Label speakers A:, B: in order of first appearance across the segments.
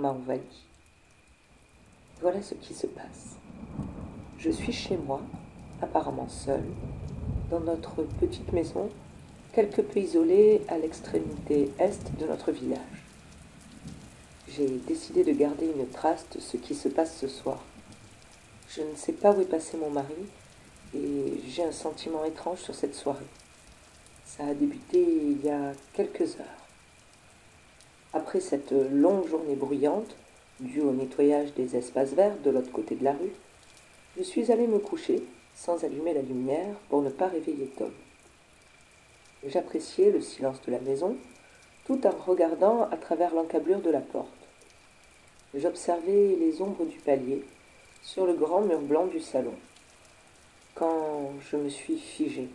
A: m'a envahi. Voilà ce qui se passe. Je suis chez moi, apparemment seule, dans notre petite maison, quelque peu isolée à l'extrémité est de notre village. J'ai décidé de garder une trace de ce qui se passe ce soir. Je ne sais pas où est passé mon mari et j'ai un sentiment étrange sur cette soirée. Ça a débuté il y a quelques heures. Après cette longue journée bruyante, due au nettoyage des espaces verts de l'autre côté de la rue, je suis allée me coucher sans allumer la lumière pour ne pas réveiller Tom. J'appréciais le silence de la maison tout en regardant à travers l'encablure de la porte. J'observais les ombres du palier sur le grand mur blanc du salon, quand je me suis figée.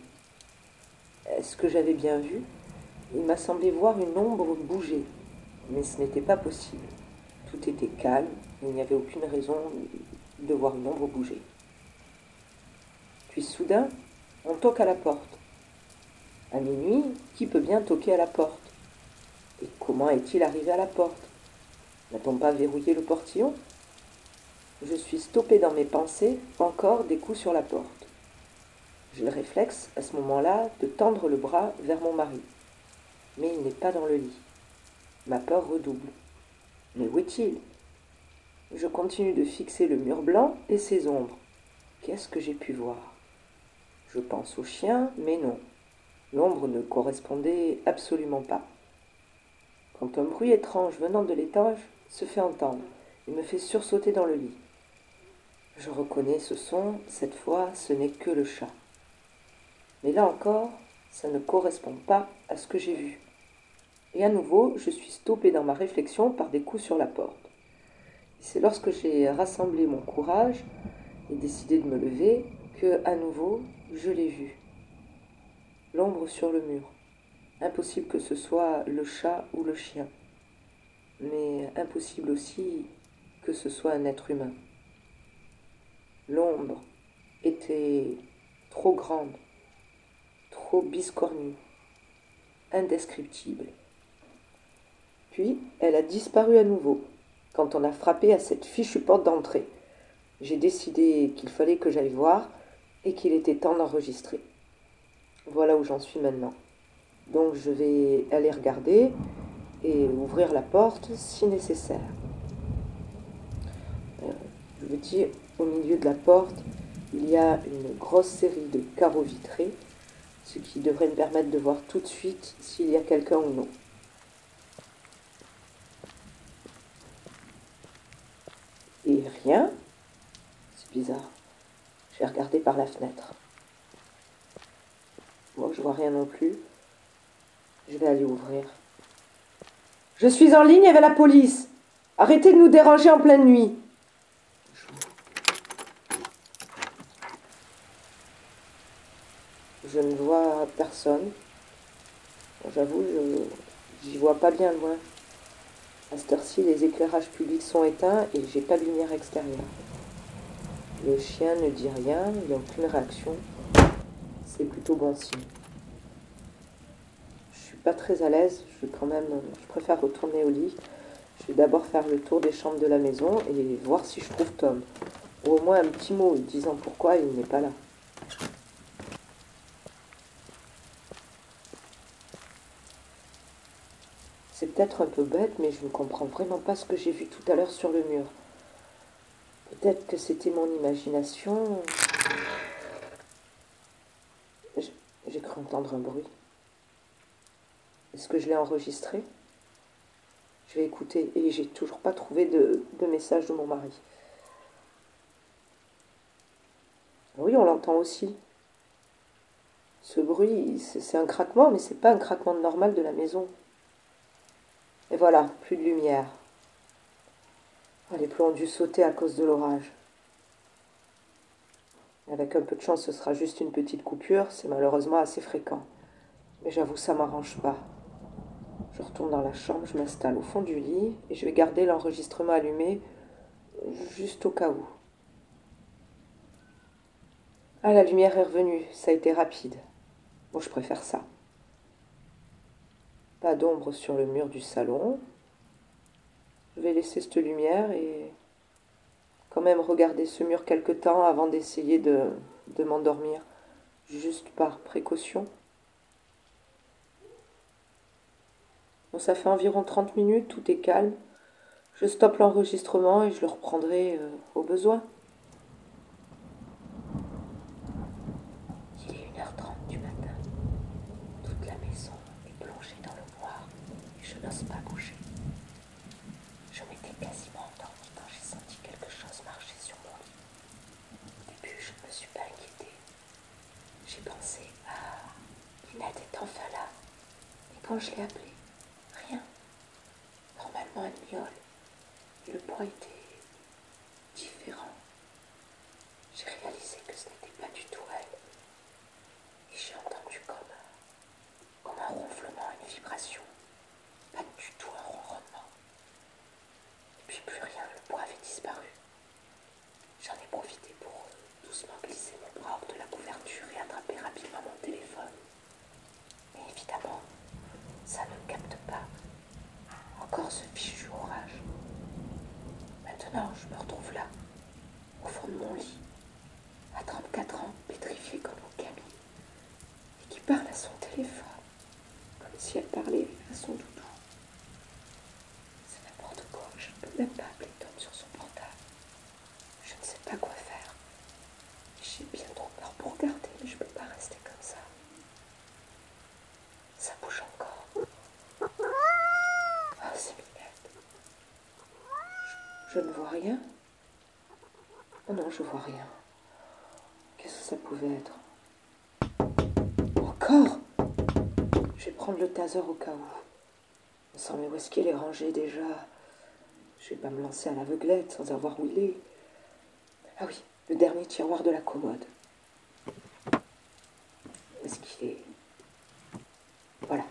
A: Est-ce que j'avais bien vu? Il m'a semblé voir une ombre bouger, mais ce n'était pas possible. Tout était calme, il n'y avait aucune raison de voir une ombre bouger. Puis soudain, on toque à la porte. À minuit, qui peut bien toquer à la porte? Et comment est-il arrivé à la porte? N'a-t-on pas verrouillé le portillon? Je suis stoppée dans mes pensées, encore des coups sur la porte. J'ai le réflexe, à ce moment-là, de tendre le bras vers mon mari. Mais il n'est pas dans le lit. Ma peur redouble. Mais où est-il? Je continue de fixer le mur blanc et ses ombres. Qu'est-ce que j'ai pu voir? Je pense au chien, mais non. L'ombre ne correspondait absolument pas. Quand un bruit étrange venant de l'étage se fait entendre, il me fait sursauter dans le lit. Je reconnais ce son, cette fois ce n'est que le chat. Mais là encore, ça ne correspond pas à ce que j'ai vu. Et à nouveau, je suis stoppée dans ma réflexion par des coups sur la porte. Et c'est lorsque j'ai rassemblé mon courage et décidé de me lever que, à nouveau, je l'ai vu. L'ombre sur le mur. Impossible que ce soit le chat ou le chien. Mais impossible aussi que ce soit un être humain. L'ombre était trop grande, trop biscornue, indescriptible. Puis, elle a disparu à nouveau, quand on a frappé à cette fichue porte d'entrée. J'ai décidé qu'il fallait que j'aille voir et qu'il était temps d'enregistrer. Voilà où j'en suis maintenant. Donc je vais aller regarder et ouvrir la porte si nécessaire. Je vous dis, au milieu de la porte, il y a une grosse série de carreaux vitrés, ce qui devrait me permettre de voir tout de suite s'il y a quelqu'un ou non. Et rien, c'est bizarre. Je vais regarder par la fenêtre. Bon, je vois rien non plus. Je vais aller ouvrir. Je suis en ligne avec la police. Arrêtez de nous déranger en pleine nuit. Je ne vois personne. J'avoue, j'y vois pas bien loin. À cette heure-ci, les éclairages publics sont éteints et j'ai pas de lumière extérieure. Le chien ne dit rien, il n'y a aucune réaction. C'est plutôt bon signe. Je suis pas très à l'aise, je préfère retourner au lit. Je vais d'abord faire le tour des chambres de la maison et voir si je trouve Tom. Ou au moins un petit mot disant pourquoi il n'est pas là. C'est peut-être un peu bête, mais je ne comprends vraiment pas ce que j'ai vu tout à l'heure sur le mur. Peut-être que c'était mon imagination. J'ai cru entendre un bruit. Est-ce que je l'ai enregistré? Je vais écouter et j'ai toujours pas trouvé de message de mon mari. Oui, on l'entend aussi. Ce bruit, c'est un craquement, mais c'est pas un craquement normal de la maison. Et voilà, plus de lumière. Oh, les plombs ont dû sauter à cause de l'orage. Avec un peu de chance, ce sera juste une petite coupure, c'est malheureusement assez fréquent. Mais j'avoue, ça m'arrange pas. Je retourne dans la chambre, je m'installe au fond du lit et je vais garder l'enregistrement allumé juste au cas où. Ah, la lumière est revenue, ça a été rapide. Bon, je préfère ça. Pas d'ombre sur le mur du salon. Je vais laisser cette lumière et quand même regarder ce mur quelque temps avant d'essayer de m'endormir, juste par précaution. Bon, ça fait environ 30 minutes, tout est calme. Je stoppe l'enregistrement et je le reprendrai au besoin. Il est 1h30 du matin. Toute la maison est plongée dans le noir et je n'ose pas bouger. Je m'étais quasiment endormie quand j'ai senti quelque chose marcher sur mon lit. Au début, je ne me suis pas inquiétée. J'ai pensé, ah, Lynette est enfin là. Et quand je l'ai appelée, rien. Normalement, elle miaule. Et le poids était différent. J'ai réalisé que ce n'était pas du tout elle. Et j'ai entendu comme un ronflement, une vibration. Pas du tout un ronronnement. Et puis plus rien, le poids avait disparu. J'en ai profité pour doucement glisser mon bras hors de la couverture et attraper rapidement mon téléphone. Mais évidemment, ça ne capte pas. Encore ce fichu orage. Maintenant, je me retrouve là, au fond de mon lit, à 34 ans, pétrifiée comme une gamine, et qui parle à son téléphone, comme si elle parlait à son doudou. C'est n'importe quoi, je ne peux même pas appeler Tom sur son portable. Je ne sais pas quoi faire. J'ai bien trop peur pour regarder, mais je ne peux pas rester comme ça. Ça bouge encore. Ah, c'est Minette. Je ne vois rien. Oh non, je vois rien. Qu'est-ce que ça pouvait être? Encore? Je vais prendre le taser au cas où. Sans mais où est-ce qu'il est rangé déjà? Je vais pas me lancer à l'aveuglette sans savoir où il est. Ah oui, le dernier tiroir de la commode. Où est-ce qu'il est? Voilà.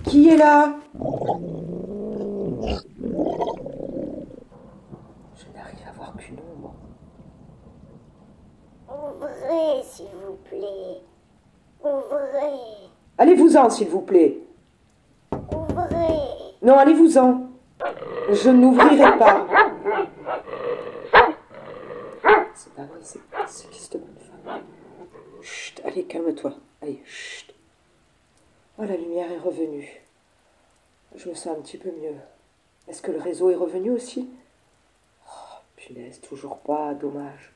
A: Qui est là? Je n'arrive à voir qu'une ombre.
B: Ouvrez, s'il vous plaît. Ouvrez.
A: Allez-vous-en, s'il vous plaît.
B: Ouvrez.
A: Non, allez-vous-en. Je n'ouvrirai pas. C'est pas vrai, c'est qui cette bonne femme? Chut, allez, calme-toi. Allez, chut. Oh, la lumière est revenue. Je me sens un petit peu mieux. Est-ce que le réseau est revenu aussi? Oh, punaise, toujours pas, dommage.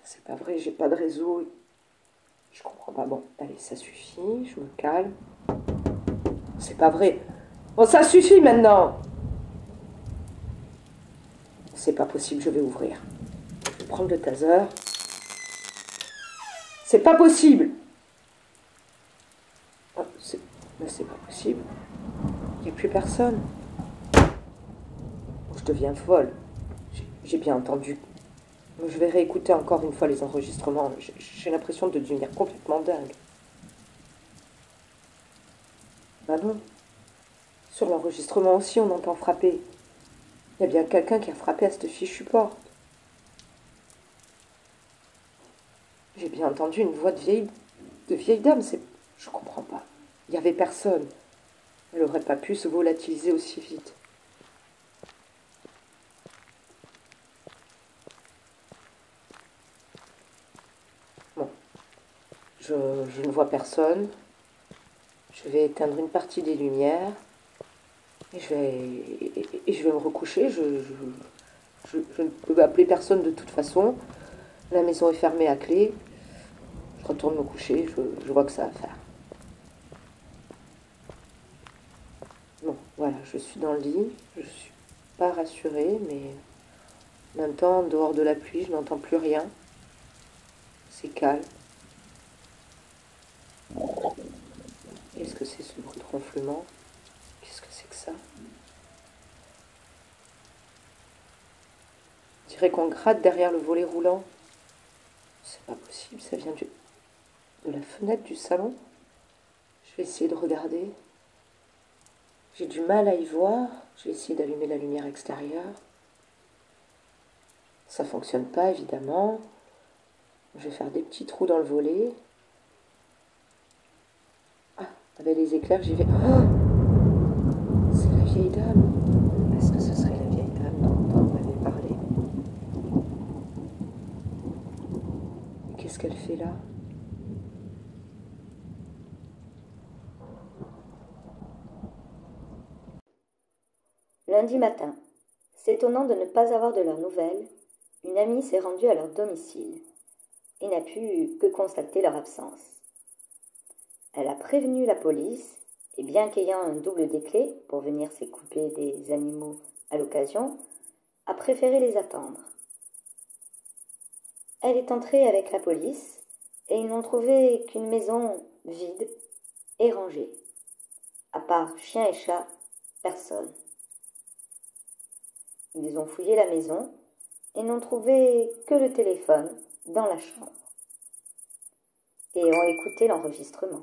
A: C'est pas vrai, j'ai pas de réseau. Je comprends pas. Bon, allez, ça suffit, je me calme. C'est pas vrai. Bon, ça suffit maintenant. C'est pas possible, je vais ouvrir. Je vais prendre le taser. C'est pas possible. Oh, c'est pas possible. Il n'y a plus personne. Je deviens folle. J'ai bien entendu. Je vais réécouter encore une fois les enregistrements. J'ai l'impression de devenir complètement dingue. Bah non. Sur l'enregistrement aussi, on entend frapper. Il y a bien quelqu'un qui a frappé à cette fichue porte. J'ai bien entendu une voix de vieille dame. Je comprends pas. Il n'y avait personne. Elle n'aurait pas pu se volatiliser aussi vite. Bon. Je ne vois personne. Je vais éteindre une partie des lumières. Et je vais me recoucher. Je ne peux appeler personne de toute façon. La maison est fermée à clé. Je retourne me coucher. Je vois que ça va faire. Bon, voilà, je suis dans le lit. Je suis pas rassurée, mais en même temps, dehors de la pluie, je n'entends plus rien. C'est calme. Qu'est-ce que c'est ce bruit de ronflement? Qu'est-ce que c'est que ça? On dirait qu'on gratte derrière le volet roulant. C'est pas possible, ça vient de la fenêtre du salon. Je vais essayer de regarder. J'ai du mal à y voir. Je vais essayer d'allumer la lumière extérieure. Ça fonctionne pas, évidemment. Je vais faire des petits trous dans le volet. Ah, avec les éclairs, j'y vais. Oh, vieille dame. Est-ce que ce serait la vieille dame dont on m'avait parlé? Qu'est-ce qu'elle fait là?
C: Lundi matin, s'étonnant de ne pas avoir de leurs nouvelles, une amie s'est rendue à leur domicile et n'a pu que constater leur absence. Elle a prévenu la police et bien qu'ayant un double des clés pour venir s'occuper des animaux à l'occasion, a préféré les attendre. Elle est entrée avec la police et ils n'ont trouvé qu'une maison vide et rangée. À part chien et chat, personne. Ils ont fouillé la maison et n'ont trouvé que le téléphone dans la chambre et ont écouté l'enregistrement.